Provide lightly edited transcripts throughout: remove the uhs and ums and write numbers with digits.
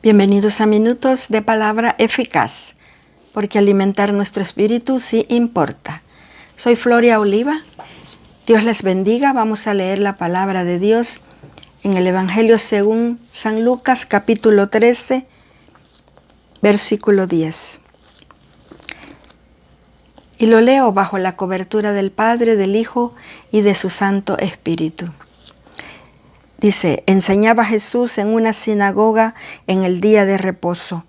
Bienvenidos a Minutos de Palabra Eficaz, porque alimentar nuestro espíritu sí importa. Soy Floria Oliva. Dios les bendiga. Vamos a leer la palabra de Dios en el Evangelio según San Lucas, capítulo 13, versículo 10. Y lo leo bajo la cobertura del Padre, del Hijo y de su Santo Espíritu. Dice: enseñaba Jesús en una sinagoga en el día de reposo,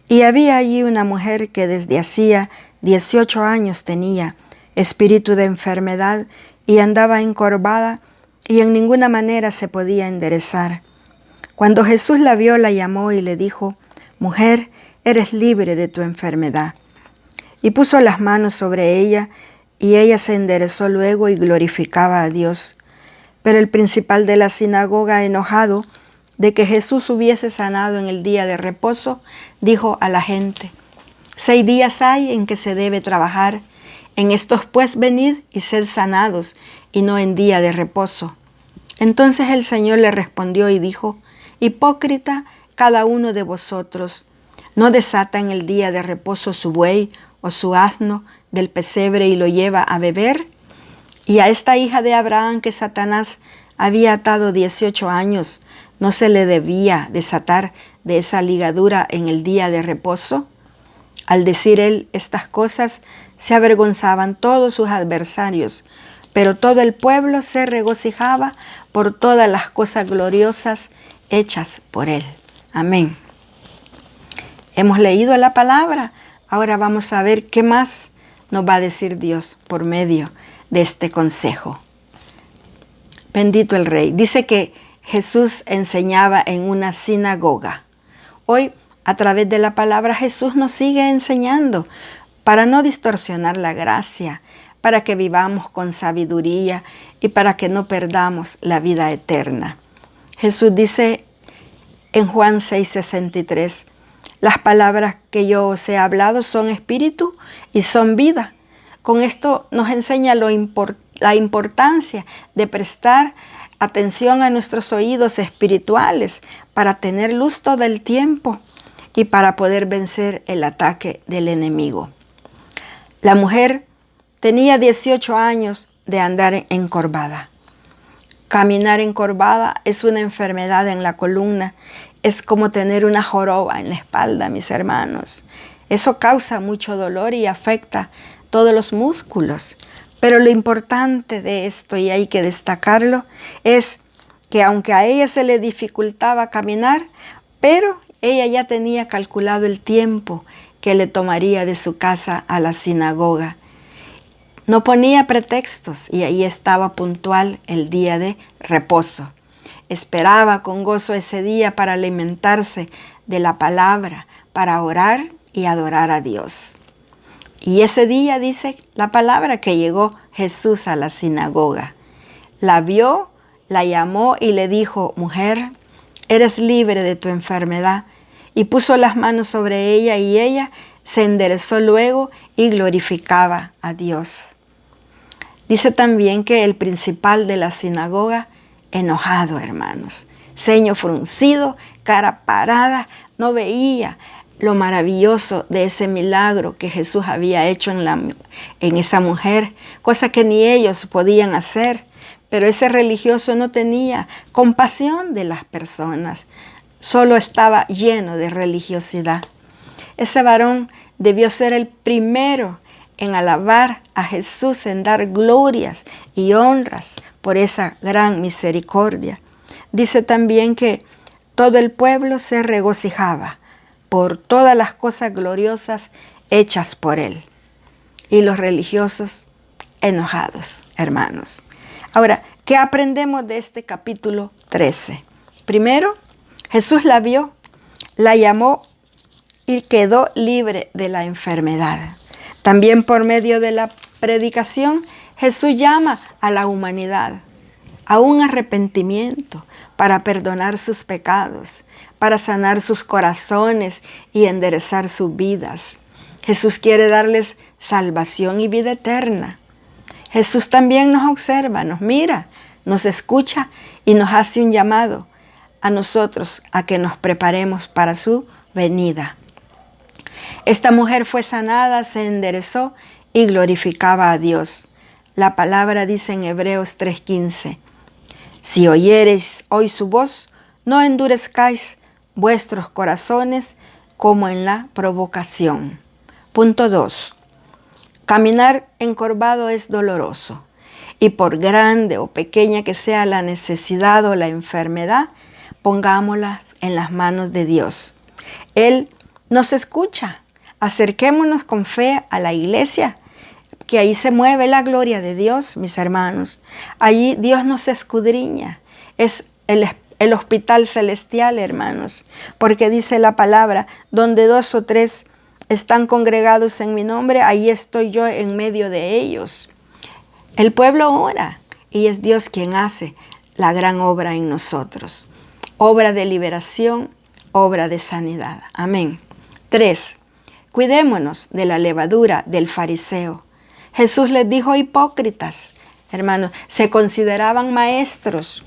y había allí una mujer que desde hacía 18 años tenía espíritu de enfermedad y andaba encorvada y en ninguna manera se podía enderezar. Cuando Jesús la vio, la llamó y le dijo: mujer, eres libre de tu enfermedad. Y puso las manos sobre ella, y ella se enderezó luego y glorificaba a Dios. Pero el principal de la sinagoga, enojado de que Jesús hubiese sanado en el día de reposo, dijo a la gente: 6 días hay en que se debe trabajar. En estos pues venid y sed sanados, y no en día de reposo. Entonces el Señor le respondió y dijo: hipócrita, cada uno de vosotros no desata en el día de reposo su buey o su asno del pesebre y lo lleva a beber. Y a esta hija de Abraham que Satanás había atado 18 años, ¿no se le debía desatar de esa ligadura en el día de reposo? Al decir él estas cosas, se avergonzaban todos sus adversarios, pero todo el pueblo se regocijaba por todas las cosas gloriosas hechas por él. Amén. Hemos leído la palabra, ahora vamos a ver qué más nos va a decir Dios por medio de este consejo. Bendito el Rey. Dice que Jesús enseñaba en una sinagoga. Hoy, a través de la palabra, Jesús nos sigue enseñando para no distorsionar la gracia, para que vivamos con sabiduría y para que no perdamos la vida eterna. Jesús dice en Juan 6:63, las palabras que yo os he hablado son espíritu y son vida. Con esto nos enseña la importancia de prestar atención a nuestros oídos espirituales para tener luz todo el tiempo y para poder vencer el ataque del enemigo. La mujer tenía 18 años de andar encorvada. Caminar encorvada es una enfermedad en la columna, es como tener una joroba en la espalda, mis hermanos. Eso causa mucho dolor y afecta todos los músculos. Pero lo importante de esto, y hay que destacarlo, es que aunque a ella se le dificultaba caminar, pero ella ya tenía calculado el tiempo que le tomaría de su casa a la sinagoga. No ponía pretextos y ahí estaba puntual el día de reposo. Esperaba con gozo ese día para alimentarse de la palabra, para orar y adorar a Dios. Y ese día dice la palabra que llegó Jesús a la sinagoga. La vio, la llamó y le dijo: mujer, eres libre de tu enfermedad. Y puso las manos sobre ella y ella se enderezó luego y glorificaba a Dios. Dice también que el principal de la sinagoga, enojado, hermanos, ceño fruncido, cara parada, no veía lo maravilloso de ese milagro que Jesús había hecho en esa mujer, cosa que ni ellos podían hacer. Pero ese religioso no tenía compasión de las personas, solo estaba lleno de religiosidad. Ese varón debió ser el primero en alabar a Jesús, en dar glorias y honras por esa gran misericordia. Dice también que todo el pueblo se regocijaba por todas las cosas gloriosas hechas por él. Y los religiosos enojados, hermanos. Ahora, ¿qué aprendemos de este capítulo 13? Primero, Jesús la vio, la llamó y quedó libre de la enfermedad. También por medio de la predicación, Jesús llama a la humanidad a un arrepentimiento para perdonar sus pecados, para sanar sus corazones y enderezar sus vidas. Jesús quiere darles salvación y vida eterna. Jesús también nos observa, nos mira, nos escucha y nos hace un llamado a nosotros a que nos preparemos para su venida. Esta mujer fue sanada, se enderezó y glorificaba a Dios. La palabra dice en Hebreos 3:15, si oyereis hoy su voz, no endurezcáis vuestros corazones como en la provocación. Punto 2. Caminar encorvado es doloroso, y por grande o pequeña que sea la necesidad o la enfermedad, pongámoslas en las manos de Dios. Él nos escucha. Acerquémonos con fe a la iglesia, que ahí se mueve la gloria de Dios, mis hermanos. Allí Dios nos escudriña. Es el hospital celestial, hermanos, porque dice la palabra, donde 2 o 3 están congregados en mi nombre, ahí estoy yo en medio de ellos. El pueblo ora y es Dios quien hace la gran obra en nosotros. Obra de liberación, obra de sanidad. Amén. 3. Cuidémonos de la levadura del fariseo. Jesús les dijo hipócritas, hermanos, se consideraban maestros,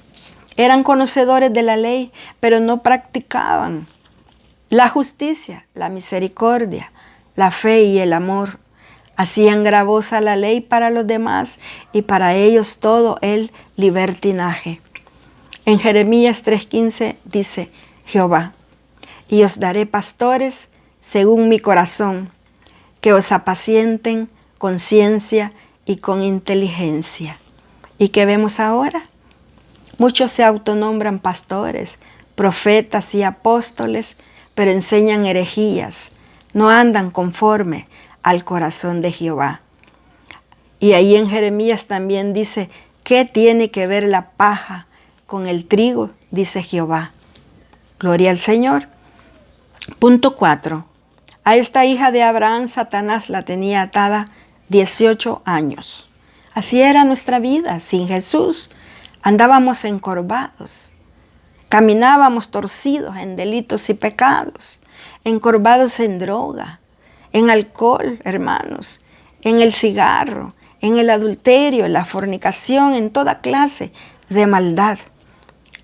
eran conocedores de la ley, pero no practicaban la justicia, la misericordia, la fe y el amor. Hacían gravosa la ley para los demás y para ellos todo el libertinaje. En Jeremías 3:15 dice Jehová, y os daré pastores según mi corazón, que os apacienten con ciencia y con inteligencia. ¿Y qué vemos ahora? Muchos se autonombran pastores, profetas y apóstoles, pero enseñan herejías, no andan conforme al corazón de Jehová. Y ahí en Jeremías también dice, ¿qué tiene que ver la paja con el trigo? Dice Jehová. Gloria al Señor. Punto 4. A esta hija de Abraham, Satanás la tenía atada 18 años. Así era nuestra vida, sin Jesús. Andábamos encorvados, caminábamos torcidos en delitos y pecados, encorvados en droga, en alcohol, hermanos, en el cigarro, en el adulterio, en la fornicación, en toda clase de maldad.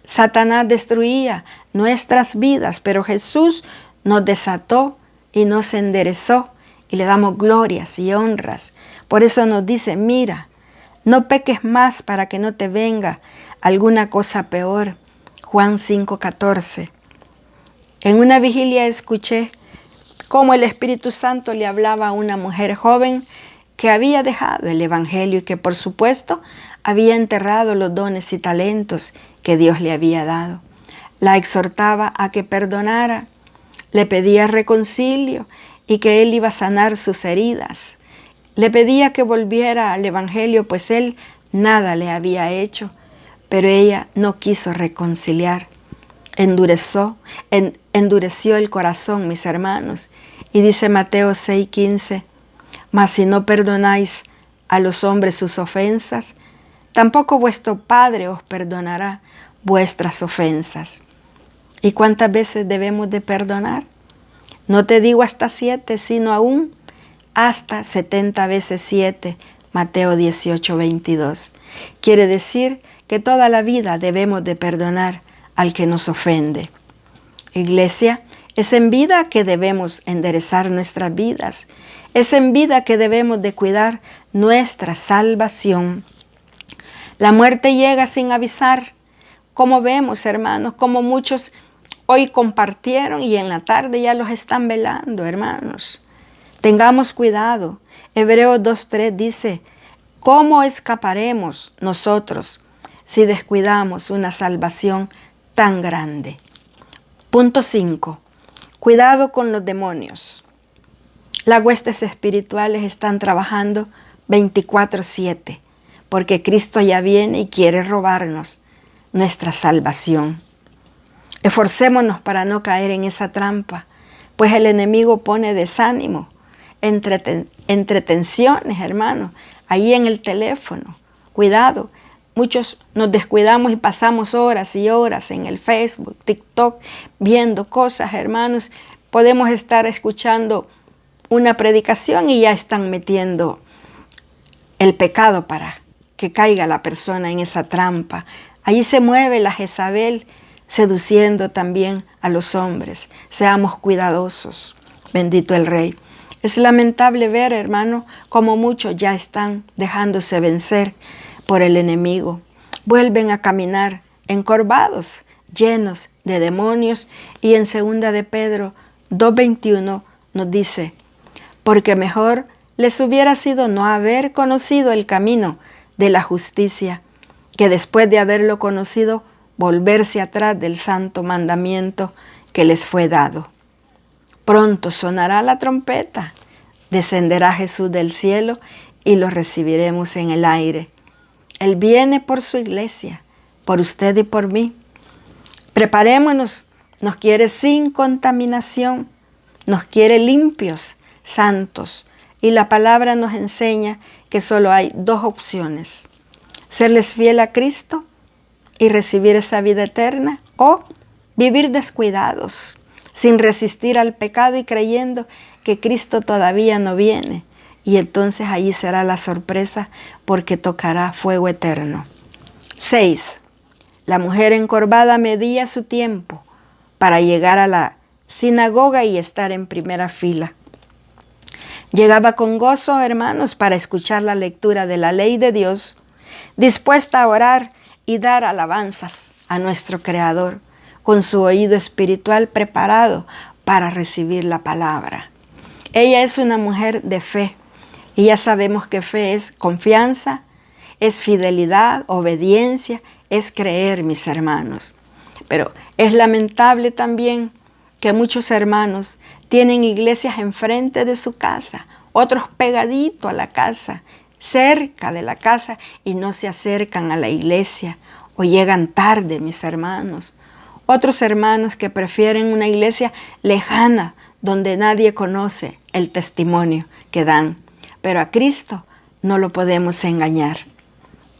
Satanás destruía nuestras vidas, pero Jesús nos desató y nos enderezó y le damos glorias y honras. Por eso nos dice, mira, no peques más para que no te venga alguna cosa peor. Juan 5:14. En una vigilia escuché cómo el Espíritu Santo le hablaba a una mujer joven que había dejado el Evangelio y que por supuesto había enterrado los dones y talentos que Dios le había dado. La exhortaba a que perdonara, le pedía reconcilio y que Él iba a sanar sus heridas. Le pedía que volviera al Evangelio, pues Él nada le había hecho, pero ella no quiso reconciliar. Endureció el corazón, mis hermanos. Y dice Mateo 6:15, mas si no perdonáis a los hombres sus ofensas, tampoco vuestro Padre os perdonará vuestras ofensas. ¿Y cuántas veces debemos de perdonar? No te digo hasta 7, sino aún hasta 70 veces 7, Mateo 18:22. Quiere decir que toda la vida debemos de perdonar al que nos ofende. Iglesia, es en vida que debemos enderezar nuestras vidas. Es en vida que debemos de cuidar nuestra salvación. La muerte llega sin avisar. Como vemos, hermanos, como muchos hoy compartieron y en la tarde ya los están velando, hermanos. Tengamos cuidado. Hebreos 2:3 dice, ¿cómo escaparemos nosotros si descuidamos una salvación tan grande? Punto 5. Cuidado con los demonios. Las huestes espirituales están trabajando 24/7 porque Cristo ya viene y quiere robarnos nuestra salvación. Esforcémonos para no caer en esa trampa, pues el enemigo pone desánimo, entretenciones, hermanos, ahí en el teléfono. Cuidado, muchos nos descuidamos y pasamos horas y horas en el Facebook, TikTok, viendo cosas, hermanos. Podemos estar escuchando una predicación y ya están metiendo el pecado para que caiga la persona en esa trampa. Allí se mueve la Jezabel, seduciendo también a los hombres. Seamos cuidadosos. Bendito el Rey. Es lamentable ver, hermano, cómo muchos ya están dejándose vencer por el enemigo. Vuelven a caminar encorvados, llenos de demonios. Y en 2 de Pedro 2:21 nos dice, porque mejor les hubiera sido no haber conocido el camino de la justicia, que después de haberlo conocido, volverse atrás del santo mandamiento que les fue dado. Pronto sonará la trompeta, descenderá Jesús del cielo y lo recibiremos en el aire. Él viene por su iglesia, por usted y por mí. Preparémonos, nos quiere sin contaminación, nos quiere limpios, santos. Y la palabra nos enseña que solo hay dos opciones: serles fiel a Cristo y recibir esa vida eterna, o vivir descuidados, sin resistir al pecado y creyendo que Cristo todavía no viene. Y entonces allí será la sorpresa, porque tocará fuego eterno. 6. La mujer encorvada medía su tiempo para llegar a la sinagoga y estar en primera fila. Llegaba con gozo, hermanos, para escuchar la lectura de la ley de Dios, dispuesta a orar y dar alabanzas a nuestro Creador, con su oído espiritual preparado para recibir la palabra. Ella es una mujer de fe, y ya sabemos que fe es confianza, es fidelidad, obediencia, es creer, mis hermanos. Pero es lamentable también que muchos hermanos tienen iglesias enfrente de su casa, otros pegadito a la casa, cerca de la casa, y no se acercan a la iglesia, o llegan tarde, mis hermanos. Otros hermanos que prefieren una iglesia lejana, donde nadie conoce el testimonio que dan. Pero a Cristo no lo podemos engañar.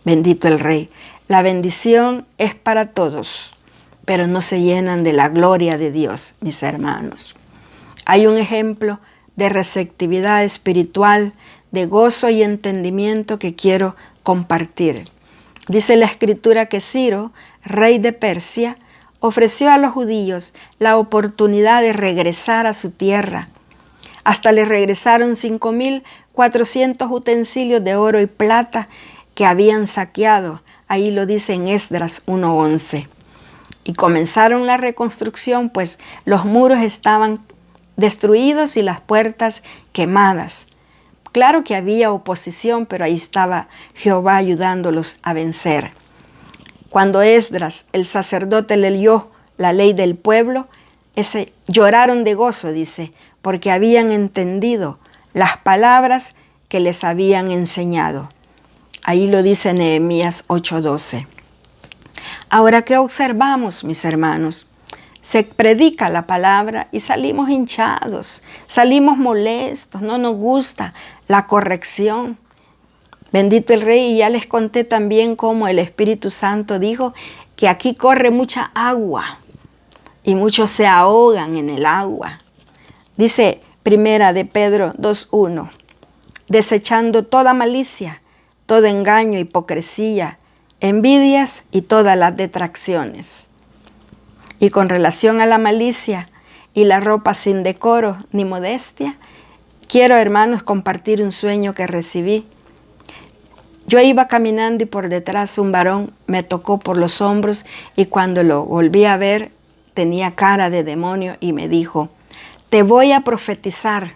Bendito el Rey. La bendición es para todos, pero no se llenan de la gloria de Dios, mis hermanos. Hay un ejemplo de receptividad espiritual, de gozo y entendimiento que quiero compartir. Dice la Escritura que Ciro, rey de Persia, ofreció a los judíos la oportunidad de regresar a su tierra. Hasta le regresaron 5.400 utensilios de oro y plata que habían saqueado. Ahí lo dice en Esdras 1:11. Y comenzaron la reconstrucción, pues los muros estaban destruidos y las puertas quemadas. Claro que había oposición, pero ahí estaba Jehová ayudándolos a vencer. Cuando Esdras, el sacerdote, leyó la ley del pueblo, lloraron de gozo, dice, porque habían entendido las palabras que les habían enseñado. Ahí lo dice Nehemías 8:12. Ahora, ¿qué observamos, mis hermanos? Se predica la palabra y salimos hinchados, salimos molestos, no nos gusta la corrección. Bendito el Rey. Y ya les conté también cómo el Espíritu Santo dijo que aquí corre mucha agua y muchos se ahogan en el agua. Dice 1 de Pedro 2:1, desechando toda malicia, todo engaño, hipocresía, envidias y todas las detracciones. Y con relación a la malicia y la ropa sin decoro ni modestia, quiero, hermanos, compartir un sueño que recibí. Yo iba caminando y por detrás un varón me tocó por los hombros, y cuando lo volví a ver tenía cara de demonio y me dijo: te voy a profetizar.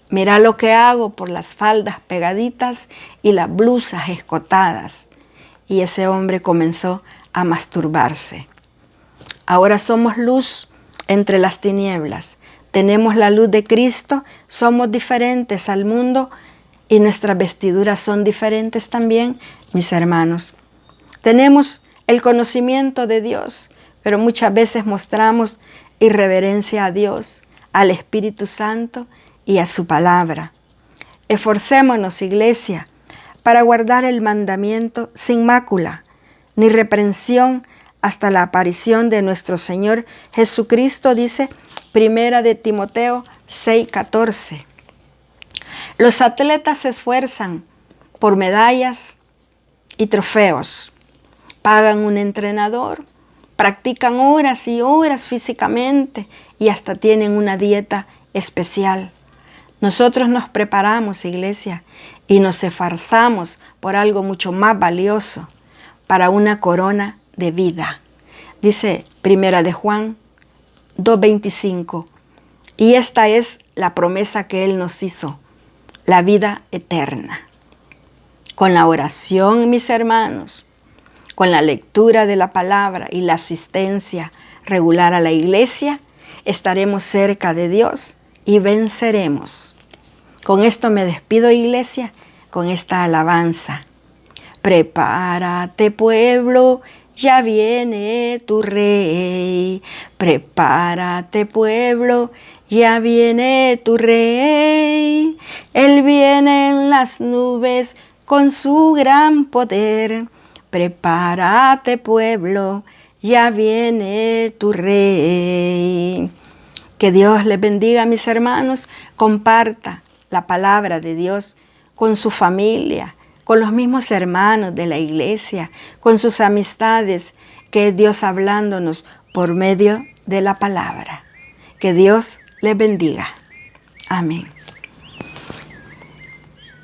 Mira lo que hago por las faldas pegaditas y las blusas escotadas. Y ese hombre comenzó a masturbarse. Ahora somos luz entre las tinieblas. Tenemos la luz de Cristo, somos diferentes al mundo y nuestras vestiduras son diferentes también, mis hermanos. Tenemos el conocimiento de Dios, pero muchas veces mostramos irreverencia a Dios, al Espíritu Santo y a su palabra. Esforcémonos, iglesia, para guardar el mandamiento sin mácula, ni reprensión, hasta la aparición de nuestro Señor Jesucristo, dice 1 de Timoteo 6:14. Los atletas se esfuerzan por medallas y trofeos. Pagan un entrenador, practican horas y horas físicamente y hasta tienen una dieta especial. Nosotros nos preparamos, iglesia, y nos esforzamos por algo mucho más valioso, para una corona de vida. Dice Primera de Juan 2:25, y esta es la promesa que Él nos hizo, la vida eterna. Con la oración, mis hermanos, con la lectura de la palabra y la asistencia regular a la iglesia, estaremos cerca de Dios y venceremos. Con esto me despido, iglesia, con esta alabanza. Prepárate, pueblo, ya viene tu rey. Prepárate, pueblo, ya viene tu rey. Él viene en las nubes con su gran poder. Prepárate, pueblo, ya viene tu rey. Que Dios les bendiga, mis hermanos. Comparta la palabra de Dios con su familia, con los mismos hermanos de la iglesia, con sus amistades, que es Dios hablándonos por medio de la palabra. Que Dios les bendiga. Amén.